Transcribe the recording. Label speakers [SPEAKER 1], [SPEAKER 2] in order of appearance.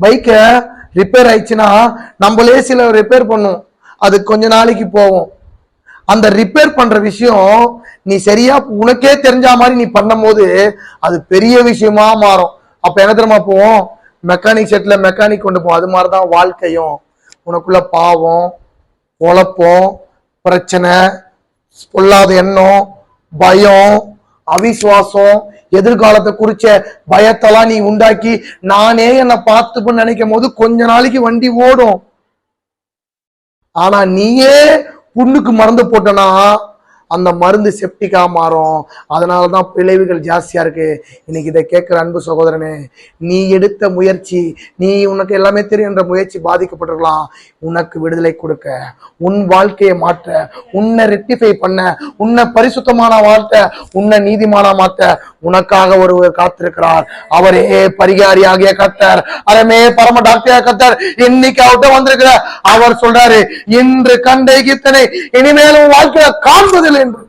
[SPEAKER 1] பைக்கை ரிப்பேர் ஆயிடுச்சுன்னா நம்மளே சில ரிப்பேர் பண்ணும், அது கொஞ்ச நாளைக்கு போகும். அந்த ரிப்பேர் பண்ற விஷயம் நீ சரியா உனக்கே தெரிஞ்ச மாதிரி நீ பண்ணும் போது அது பெரிய விஷயமா மாறும். அப்ப என்ன தெரியுமா போவோம், மெக்கானிக் செட்ல மெக்கானிக் கொண்டு போவோம். அது மாதிரிதான் வாழ்க்கையும். உனக்குள்ள பாவம், குழப்பம், பிரச்சனை, பொல்லாத எண்ணம், பயம், அவிசுவாசம், எதிர்காலத்தை குறிச்ச பயத்தெல்லாம் நீ உண்டாக்கி நானே என்னை பார்த்துப்பன்னு நினைக்கும் போது கொஞ்ச நாளைக்கு வண்டி ஓடும். ஆனா நீயே புண்ணுக்கு மருந்து போட்டனா அந்த மருந்து செப்டிக்கா மாறும். அதனாலதான் விளைவுகள் ஜாஸ்தியா இருக்கு. இன்னைக்கு இதை கேட்கிற அன்பு சகோதரனே, நீ எடுத்த முயற்சி, நீ உனக்கு எல்லாமே தெரியும் என்ற முயற்சி பாதிக்கப்பட்டிருக்கலாம். உனக்கு விடுதலை கொடுக்க, உன் வாழ்க்கையை மாற்ற, உன்னை ரெக்டிஃபை பண்ண, உன்னை பரிசுத்தமான வாழ்த்த, உன்னை நீதிமான மாத்த உனக்காக ஒருவர் காத்திருக்கிறார். அவரே பரிகாரியாகிய கர்த்தர், அரமே பரம டாக்டர் கர்த்தர் இன்னைக்கு அவர்கிட்ட வந்திருக்கிற அவர் சொல்றாரு, இன்று கண்டை கீர்த்தனை இனிமேலும் வாழ்க்கையில காண்பதில்லை என்று.